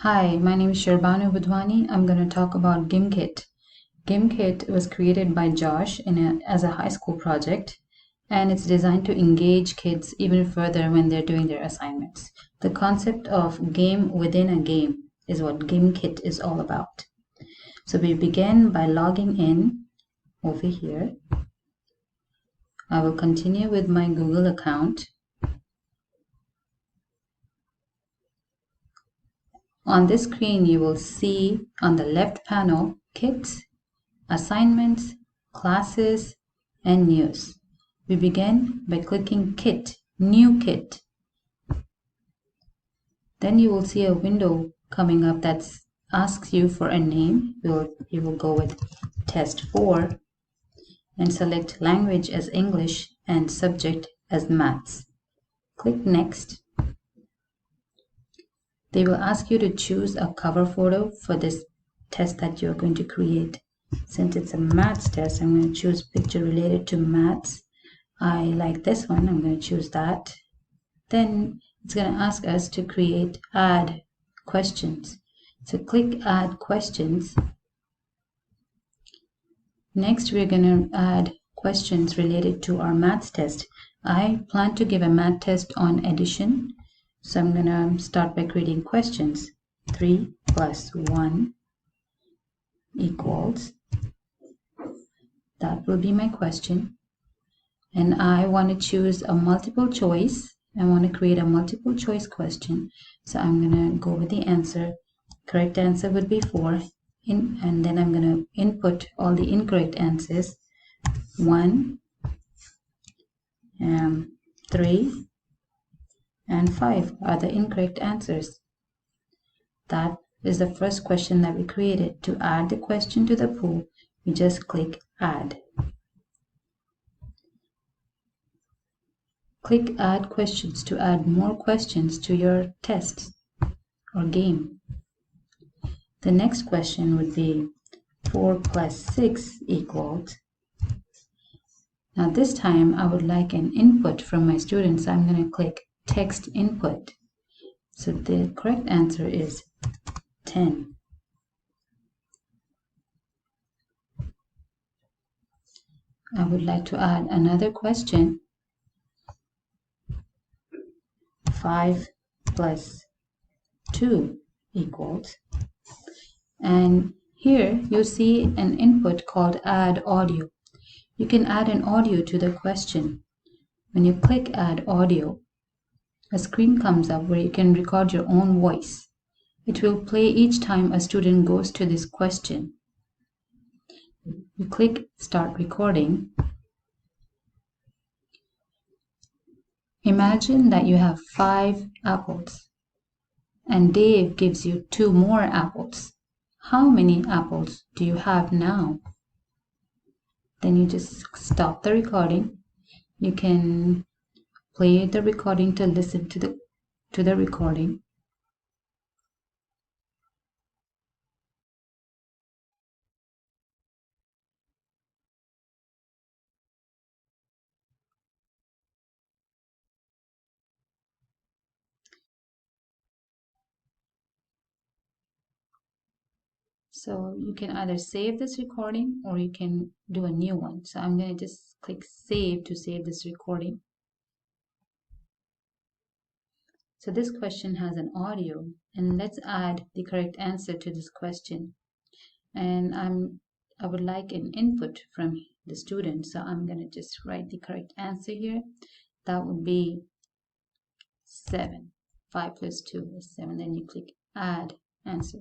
Hi, my name is Sherbanu Budwani. I'm going to talk about GimKit. GimKit was created by Josh as a high school project, and it's designed to engage kids even further when they're doing their assignments. The concept of game within a game is what GimKit is all about. So we begin by logging in over here. I will continue with my Google account. On this screen, you will see on the left panel, Kits, Assignments, Classes, and News. We begin by clicking Kit, New Kit. Then you will see a window coming up that asks you for a name. You will go with Test 4 and select Language as English and Subject as Maths. Click Next. They will ask you to choose a cover photo for this test that you're going to create. Since it's a maths test, I'm going to choose picture related to maths. I like this one. I'm going to choose that. Then it's going to ask us to add questions. So click Add Questions. Next, we're going to add questions related to our maths test. I plan to give a math test on addition. So I'm going to start by creating questions. 3 plus 1 equals. That will be my question. And I want to choose a multiple choice. I want to create a multiple choice question. So I'm going to go with the answer. Correct answer would be 4. And then I'm going to input all the incorrect answers. 1, 3, and 5 are the incorrect answers. That is the first question that we created. To add the question to the pool, we just click Add. Click Add Questions to add more questions to your test or game. The next question would be 4 plus 6 equals. Now this time I would like an input from my students. I'm going to click Text Input. So the correct answer is 10. I would like to add another question. 5 plus 2 equals. And here you see an input called Add Audio. You can add an audio to the question. When you click Add Audio, a screen comes up where you can record your own voice. It will play each time a student goes to this question. You click Start Recording. Imagine that you have 5 apples and Dave gives you 2 more apples. How many apples do you have now? Then you just stop the recording. You can play the recording to listen to the recording. So you can either save this recording or you can do a new one. So I'm going to just click Save to save this recording. So this question has an audio, and let's add the correct answer to this question. And I would like an input from the student. So I'm going to just write the correct answer here. That would be 7. 5 plus 2 is 7. Then you click Add Answer.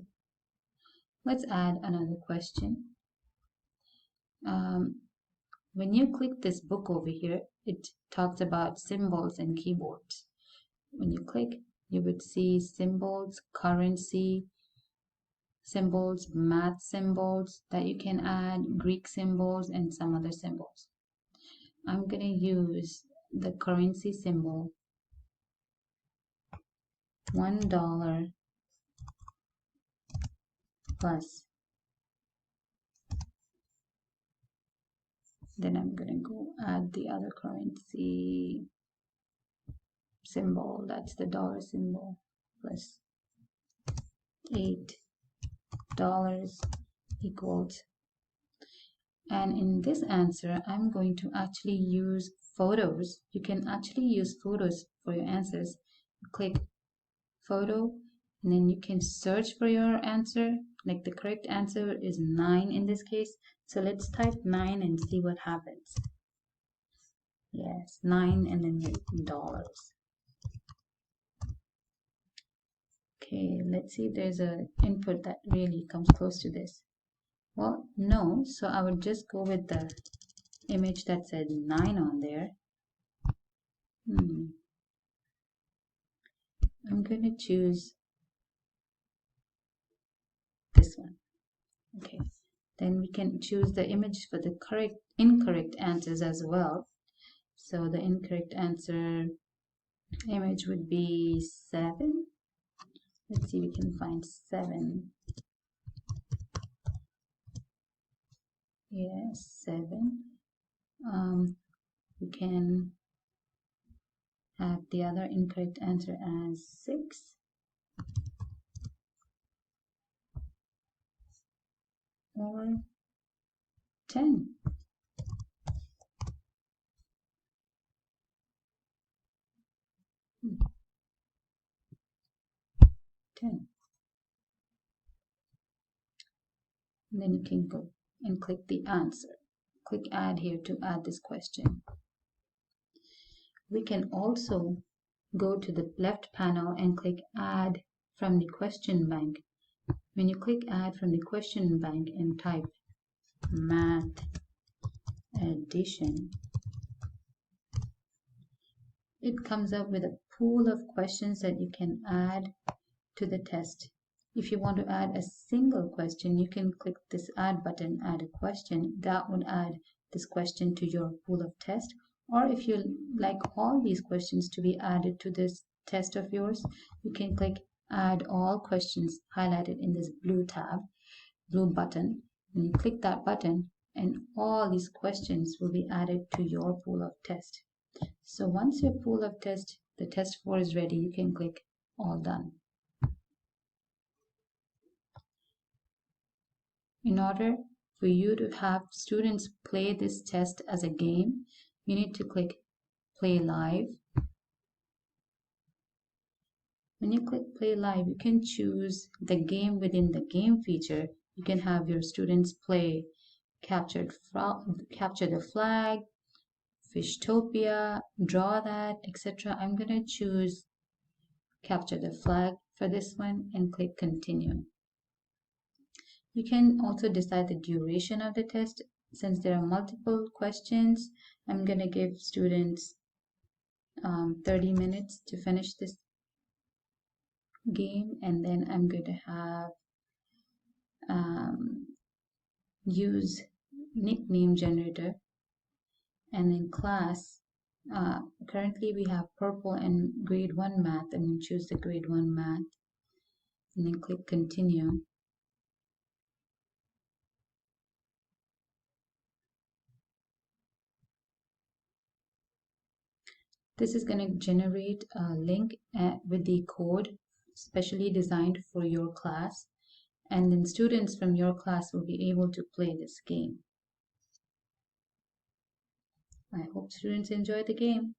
Let's add another question. When you click this book over here, it talks about symbols and keyboards. When you click, you would see symbols, currency symbols, math symbols that you can add, Greek symbols, and some other symbols. I'm going to use the currency symbol, $1 plus. Then I'm going to go add the other currency symbol, that's the dollar symbol, plus. $8 equals, and in this answer I'm going to actually use photos. You can actually use photos for your answers. Click photo, and then you can search for your answer. Like the correct answer is 9 in this case, so let's type 9 and see what happens. Yes, 9 and then your dollars. Okay, let's see if there's an input that really comes close to this. Well, no, so I would just go with the image that said 9 on there. I'm going to choose this one. Okay, then we can choose the image for the incorrect answers as well. So the incorrect answer image would be 7. Let's see if we can find 7. Yes, 7. We can have the other incorrect answer as 6. Or 10. Hmm. 10. And then you can go and click the answer. Click add here to add this question. We can also go to the left panel and click add from the question bank. When you click add from the question bank and type math addition, it comes up with a pool of questions that you can add to the test. If you want to add a single question, you can click this add button, add a question. That would add this question to your pool of test. Or if you like all these questions to be added to this test of yours, you can click add all questions highlighted in this blue tab, blue button. And you click that button and all these questions will be added to your pool of test. So once your pool of test, the test 4 is ready, you can click all done. In order for you to have students play this test as a game, you need to click play live. When you click play live, you can choose the game within the game feature. You can have your students play capture the flag, Fishtopia, draw that, etc. I'm going to choose capture the flag for this one and click continue. You can also decide the duration of the test. Since there are multiple questions, I'm going to give students 30 minutes to finish this game, and then I'm going to have use nickname generator, and in class currently we have purple and grade 1 math, and then choose the grade 1 math and then click continue. This is going to generate a link with the code specially designed for your class, and then students from your class will be able to play this game. I hope students enjoy the game.